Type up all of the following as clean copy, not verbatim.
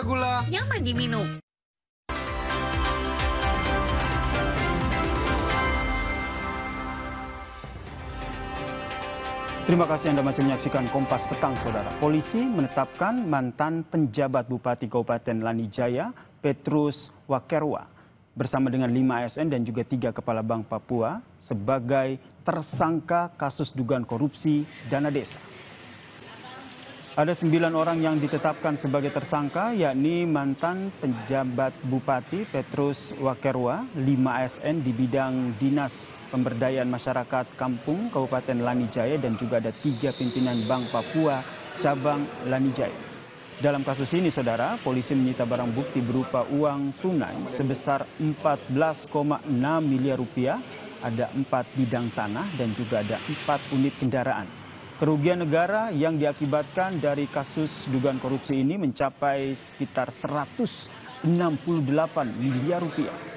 gula, nyaman diminum. Terima kasih Anda masih menyaksikan Kompas Petang, Saudara. Polisi menetapkan mantan penjabat Bupati Kabupaten Lanijaya, Petrus Wakerwa, bersama dengan 5 ASN dan juga 3 kepala bank Papua sebagai tersangka kasus dugaan korupsi dana desa. Ada 9 orang yang ditetapkan sebagai tersangka, yakni mantan penjabat Bupati Petrus Wakerwa, 5 ASN di bidang Dinas Pemberdayaan Masyarakat Kampung Kabupaten Lanijaya, dan juga ada 3 pimpinan Bank Papua cabang Lanijaya. Dalam kasus ini, Saudara, polisi menyita barang bukti berupa uang tunai sebesar 14,6 miliar rupiah, ada 4 bidang tanah dan juga ada 4 unit kendaraan. Kerugian negara yang diakibatkan dari kasus dugaan korupsi ini mencapai sekitar 168 miliar rupiah.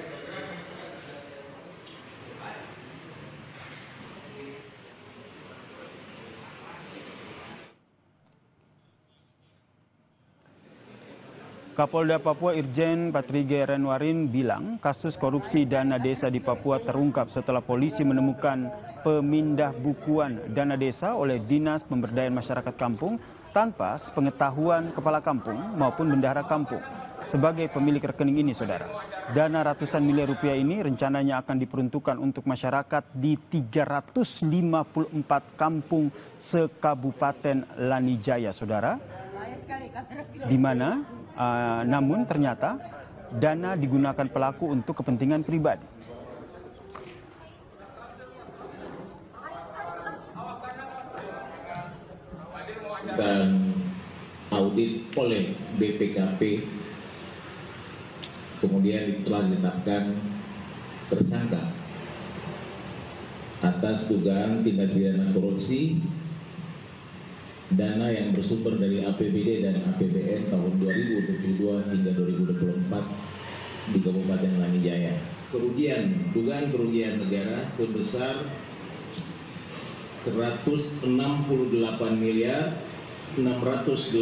Kapolda Papua Irjen Patrijaya Renwarin bilang kasus korupsi dana desa di Papua terungkap setelah polisi menemukan pemindah bukuan dana desa oleh Dinas Pemberdayaan Masyarakat Kampung tanpa sepengetahuan kepala kampung maupun bendahara kampung. Sebagai pemilik rekening ini, Saudara, dana ratusan miliar rupiah ini rencananya akan diperuntukkan untuk masyarakat di 354 kampung sekabupaten Lanijaya, Saudara, di mana namun ternyata dana digunakan pelaku untuk kepentingan pribadi. Dan audit oleh BPKP, kemudian telah ditetapkan tersangka atas dugaan tindak pidana korupsi dana yang bersumber dari APBD dan APBN tahun 2022 hingga 2024 di Kabupaten Lanijaya. Dugaan kerugian negara sebesar 168 miliar 682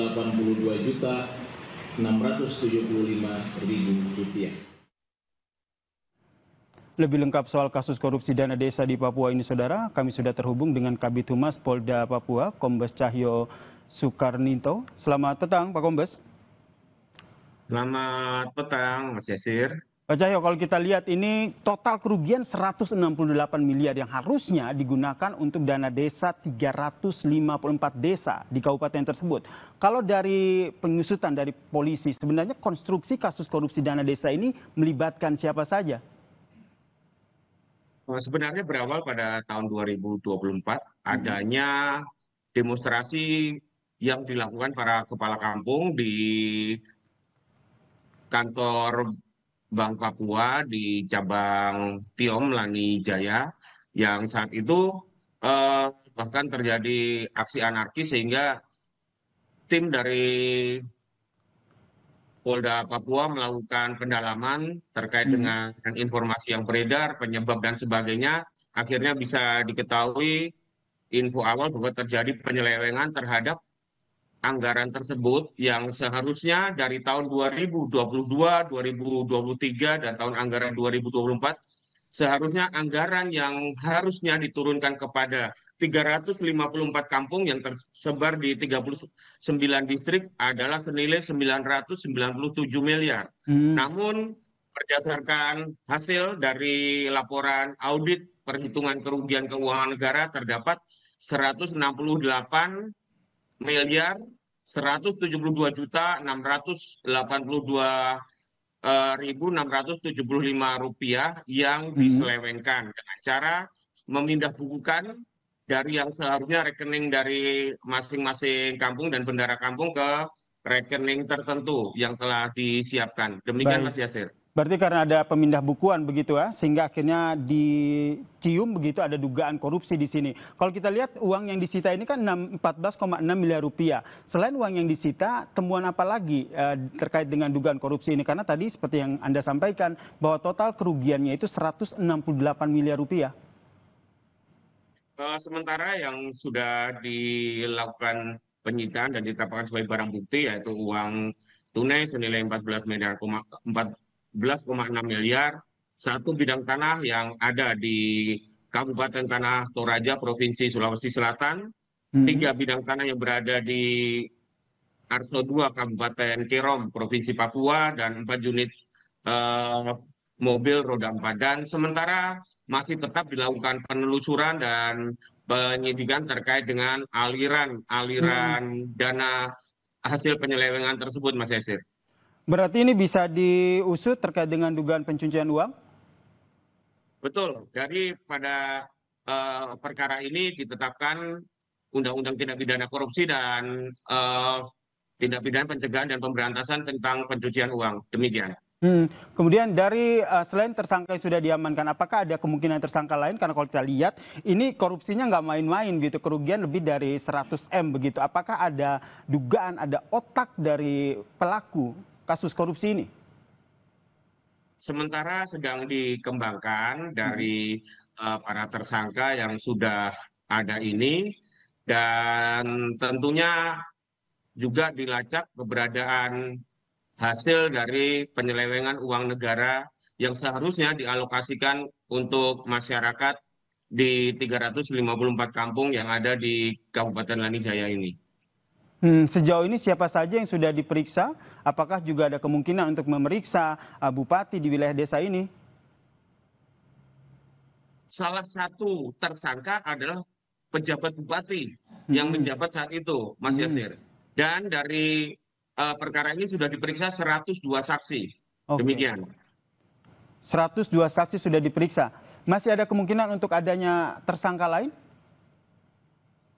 juta 675 ribu rupiah. Lebih lengkap soal kasus korupsi dana desa di Papua ini, Saudara, kami sudah terhubung dengan Kabid Humas Polda Papua, Kombes Cahyo Soekarninto. Selamat petang, Pak Kombes. Selamat petang, Mas Yasir. Pak Cahyo, kalau kita lihat ini total kerugian 168 miliar yang harusnya digunakan untuk dana desa 354 desa di kabupaten tersebut. Kalau dari pengusutan dari polisi, sebenarnya konstruksi kasus korupsi dana desa ini melibatkan siapa saja? Sebenarnya berawal pada tahun 2024 adanya demonstrasi yang dilakukan para kepala kampung di kantor Bank Papua di cabang Tiom Lanijaya, yang saat itu bahkan terjadi aksi anarkis sehingga tim dari Polda Papua melakukan pendalaman terkait dengan informasi yang beredar, penyebab dan sebagainya. Akhirnya bisa diketahui info awal bahwa terjadi penyelewengan terhadap anggaran tersebut yang seharusnya dari tahun 2022, 2023, dan tahun anggaran 2024, seharusnya anggaran yang harusnya diturunkan kepada 354 kampung yang tersebar di 39 distrik adalah senilai 997 miliar. Namun berdasarkan hasil dari laporan audit perhitungan kerugian keuangan negara terdapat 168 miliar 172 juta 682.675 rupiah yang diselewengkan dengan cara memindah bukukan dari yang seharusnya rekening dari masing-masing kampung dan bendahara kampung ke rekening tertentu yang telah disiapkan. Demikian, Mas Yasir. Berarti karena ada pemindah bukuan begitu ya, sehingga akhirnya dicium begitu ada dugaan korupsi di sini. Kalau kita lihat uang yang disita ini kan 14,6 miliar rupiah. Selain uang yang disita, temuan apa lagi terkait dengan dugaan korupsi ini? Karena tadi seperti yang Anda sampaikan bahwa total kerugiannya itu 168 miliar rupiah. Sementara yang sudah dilakukan penyitaan dan ditetapkan sebagai barang bukti yaitu uang tunai senilai 14,6 miliar, satu bidang tanah yang ada di Kabupaten Tanah Toraja, Provinsi Sulawesi Selatan, tiga bidang tanah yang berada di Arso II, Kabupaten Kerom, Provinsi Papua, dan 4 unit mobil roda 4. Dan sementara masih tetap dilakukan penelusuran dan penyidikan terkait dengan aliran dana hasil penyelewengan tersebut, Mas Yasir. Berarti ini bisa diusut terkait dengan dugaan pencucian uang? Betul. Jadi pada perkara ini ditetapkan Undang-Undang Tindak Pidana Korupsi dan Tindak Pidana Pencegahan dan Pemberantasan tentang pencucian uang. Demikian. Kemudian dari selain tersangka yang sudah diamankan, apakah ada kemungkinan tersangka lain? Karena kalau kita lihat ini korupsinya nggak main-main gitu, kerugian lebih dari 100 M begitu. Apakah ada dugaan, ada otak dari pelaku kasus korupsi ini? Sementara sedang dikembangkan dari para tersangka yang sudah ada ini, dan tentunya juga dilacak keberadaan hasil dari penyelewengan uang negara yang seharusnya dialokasikan untuk masyarakat di 354 kampung yang ada di Kabupaten Lanijaya ini. Sejauh ini siapa saja yang sudah diperiksa? Apakah juga ada kemungkinan untuk memeriksa bupati di wilayah desa ini? Salah satu tersangka adalah pejabat bupati yang menjabat saat itu, Mas Yasir. Dan dari perkara ini sudah diperiksa 102 saksi. Demikian. 102 saksi sudah diperiksa. Masih ada kemungkinan untuk adanya tersangka lain?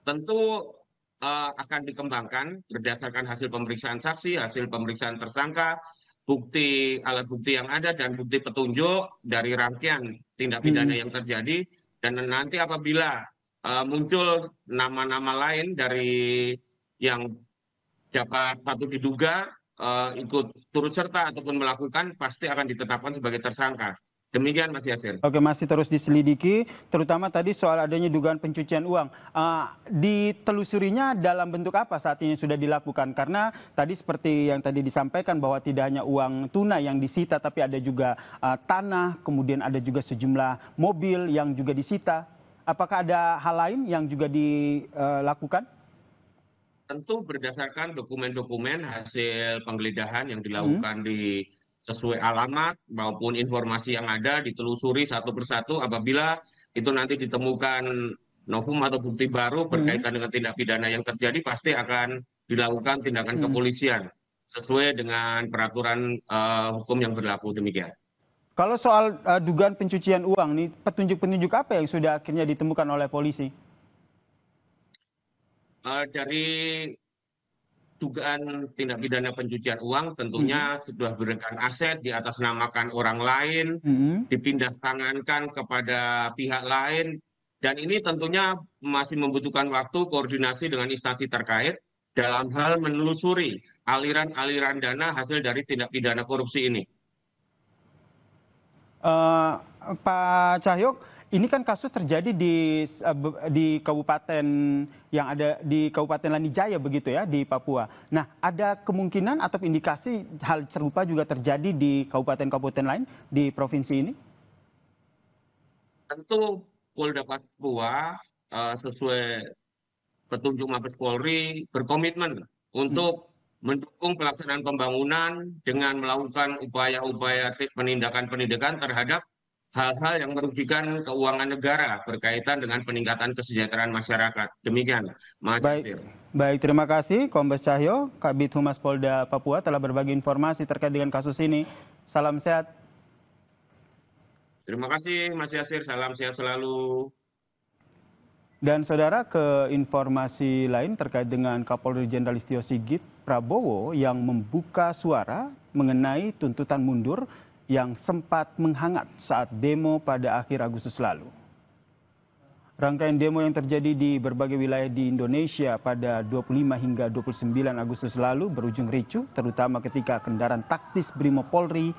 Tentu akan dikembangkan berdasarkan hasil pemeriksaan saksi, hasil pemeriksaan tersangka, alat bukti yang ada, dan bukti petunjuk dari rangkaian tindak pidana yang terjadi. Dan nanti apabila muncul nama-nama lain dari yang dapat patut diduga ikut turut serta ataupun melakukan, pasti akan ditetapkan sebagai tersangka. Demikian, Mas Yasir. Oke, masih terus diselidiki, terutama tadi soal adanya dugaan pencucian uang. Ditelusurinya dalam bentuk apa saat ini sudah dilakukan? Karena tadi seperti yang tadi disampaikan bahwa tidak hanya uang tunai yang disita, tapi ada juga tanah, kemudian ada juga sejumlah mobil yang juga disita. Apakah ada hal lain yang juga dilakukan? Tentu berdasarkan dokumen-dokumen hasil penggeledahan yang dilakukan di sesuai alamat maupun informasi yang ada, ditelusuri satu persatu. Apabila itu nanti ditemukan novum atau bukti baru berkaitan dengan tindak pidana yang terjadi, pasti akan dilakukan tindakan kepolisian sesuai dengan peraturan hukum yang berlaku. Demikian. Kalau soal dugaan pencucian uang nih, petunjuk-petunjuk apa yang sudah akhirnya ditemukan oleh polisi? Dari dugaan tindak pidana pencucian uang tentunya sudah berikan aset diatasnamakan orang lain, dipindah tangankan kepada pihak lain, dan ini tentunya masih membutuhkan waktu koordinasi dengan instansi terkait dalam hal menelusuri aliran-aliran dana hasil dari tindak pidana korupsi ini. Pak Cahyok, ini kan kasus terjadi di kabupaten yang ada di Kabupaten Lanijaya begitu ya, di Papua. Nah, ada kemungkinan atau indikasi hal serupa juga terjadi di kabupaten-kabupaten lain di provinsi ini? Tentu Polda Papua sesuai petunjuk Mabes Polri berkomitmen untuk mendukung pelaksanaan pembangunan dengan melakukan upaya-upaya penindakan-penindakan terhadap hal-hal yang merugikan keuangan negara berkaitan dengan peningkatan kesejahteraan masyarakat. Demikian, Mas Yasir. Baik, terima kasih Kombes Cahyo, Kabid Humas Polda Papua telah berbagi informasi terkait dengan kasus ini. Salam sehat. Terima kasih, Mas Yasir. Salam sehat selalu. Dan saudara, ke informasi lain terkait dengan Kapolri Jenderal Listio Sigit Prabowo yang membuka suara mengenai tuntutan mundur yang sempat menghangat saat demo pada akhir Agustus lalu. Rangkaian demo yang terjadi di berbagai wilayah di Indonesia pada 25 hingga 29 Agustus lalu berujung ricuh, terutama ketika kendaraan taktis Brimob Polri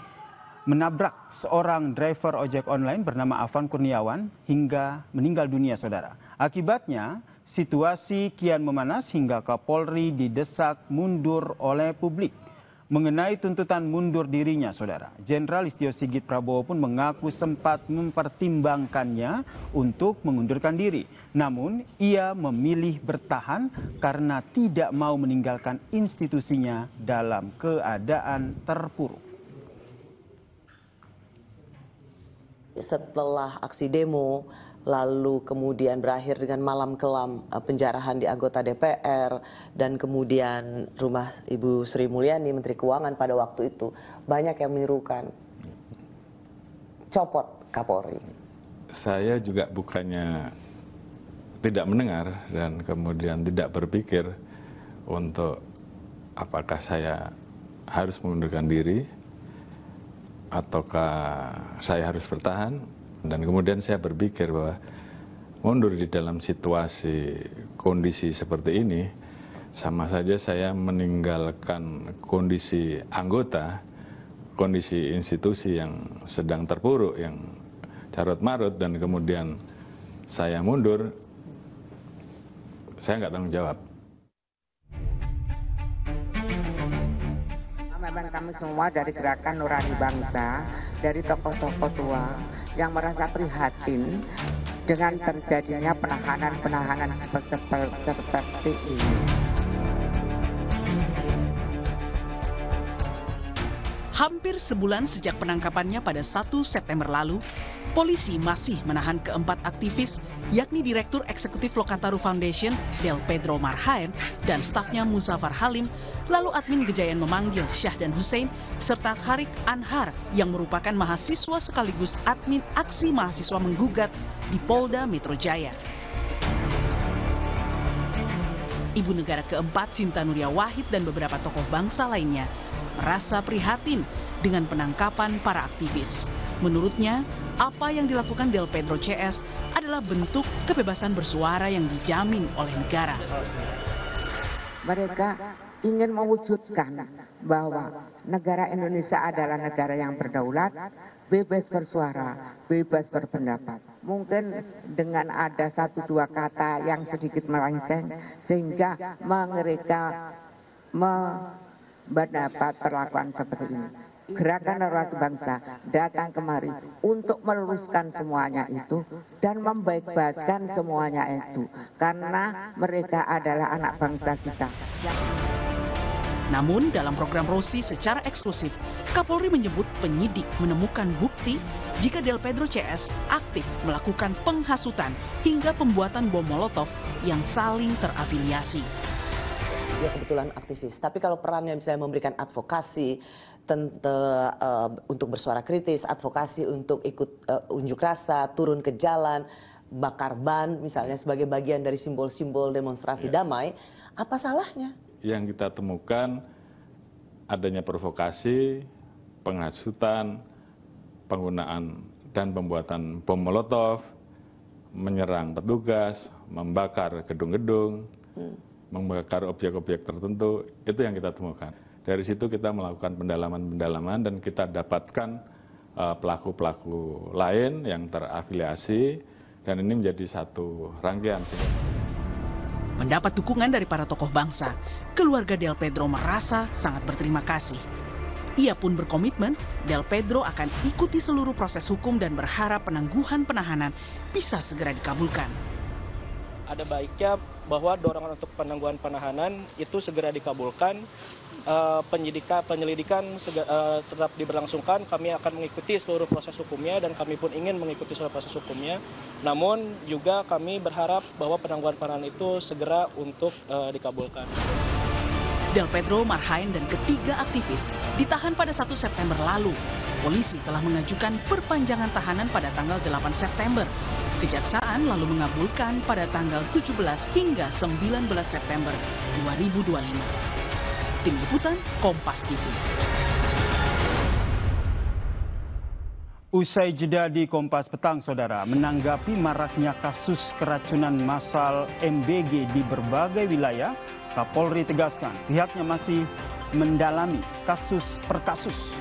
menabrak seorang driver ojek online bernama Afan Kurniawan hingga meninggal dunia, saudara. Akibatnya, situasi kian memanas hingga Kapolri didesak mundur oleh publik. Mengenai tuntutan mundur dirinya, Saudara, Jenderal Listio Sigit Prabowo pun mengaku sempat mempertimbangkannya untuk mengundurkan diri. Namun, ia memilih bertahan karena tidak mau meninggalkan institusinya dalam keadaan terpuruk. Setelah aksi demo, lalu kemudian berakhir dengan malam kelam penjarahan di anggota DPR, dan kemudian rumah Ibu Sri Mulyani, Menteri Keuangan pada waktu itu, banyak yang menyerukan copot Kapolri. Saya juga bukannya tidak mendengar dan kemudian tidak berpikir untuk apakah saya harus mengundurkan diri ataukah saya harus bertahan. Dan kemudian saya berpikir bahwa mundur di dalam situasi kondisi seperti ini sama saja saya meninggalkan kondisi anggota, kondisi institusi yang sedang terpuruk, yang carut marut, dan kemudian saya mundur, saya nggak tanggung jawab. Memang kami semua dari Gerakan Nurani Bangsa, dari tokoh-tokoh tua yang merasa prihatin dengan terjadinya penahanan-penahanan seperti ini. Hampir sebulan sejak penangkapannya pada 1 September lalu, polisi masih menahan keempat aktivis, yakni Direktur Eksekutif Lokataru Foundation, Del Pedro Marhaen, dan stafnya Muzaffar Halim, lalu admin Gejayan memanggil Syahdan Hussein, serta Kharik Anhar yang merupakan mahasiswa sekaligus admin aksi mahasiswa menggugat di Polda Metro Jaya. Ibu negara keempat Sinta Nuria Wahid dan beberapa tokoh bangsa lainnya merasa prihatin dengan penangkapan para aktivis. Menurutnya, apa yang dilakukan Del Pedro CS adalah bentuk kebebasan bersuara yang dijamin oleh negara. Mereka ingin mewujudkan bahwa negara Indonesia adalah negara yang berdaulat, bebas bersuara, bebas berpendapat. Mungkin dengan ada 1-2 kata yang sedikit melenceng sehingga mereka mendapat perlakuan seperti ini. Gerakan Nurani Bangsa datang kemari untuk meluruskan semuanya itu dan membaik-baikkan semuanya itu, karena mereka adalah anak bangsa kita. Namun dalam program Rosi secara eksklusif, Kapolri menyebut penyidik menemukan bukti jika Del Pedro CS aktif melakukan penghasutan hingga pembuatan bom Molotov yang saling terafiliasi. Dia kebetulan aktivis, tapi kalau perannya misalnya memberikan advokasi untuk bersuara kritis, advokasi untuk ikut unjuk rasa, turun ke jalan, bakar ban misalnya sebagai bagian dari simbol-simbol demonstrasi damai, apa salahnya? Yang kita temukan adanya provokasi, penghasutan, penggunaan dan pembuatan bom Molotov, menyerang petugas, membakar gedung-gedung, membakar objek-objek tertentu, itu yang kita temukan. Dari situ kita melakukan pendalaman-pendalaman dan kita dapatkan pelaku-pelaku lain yang terafiliasi, dan ini menjadi satu rangkaian. Mendapat dukungan dari para tokoh bangsa, keluarga Del Pedro merasa sangat berterima kasih. Ia pun berkomitmen Del Pedro akan ikuti seluruh proses hukum dan berharap penangguhan penahanan bisa segera dikabulkan. Ada baiknya bahwa dorongan untuk penangguhan penahanan itu segera dikabulkan. Penyelidikan tetap diberlangsungkan, kami akan mengikuti seluruh proses hukumnya dan kami pun ingin mengikuti seluruh proses hukumnya. Namun juga kami berharap bahwa penangguhan penahanan itu segera untuk dikabulkan. Del Pedro Marhaen dan ketiga aktivis ditahan pada 1 September lalu. Polisi telah mengajukan perpanjangan tahanan pada tanggal 8 September. Kejaksaan lalu mengabulkan pada tanggal 17 hingga 19 September 2025. Tim Liputan Kompas TV. Usai jeda di Kompas Petang, Saudara, menanggapi maraknya kasus keracunan massal MBG di berbagai wilayah, Kapolri tegaskan pihaknya masih mendalami kasus per kasus.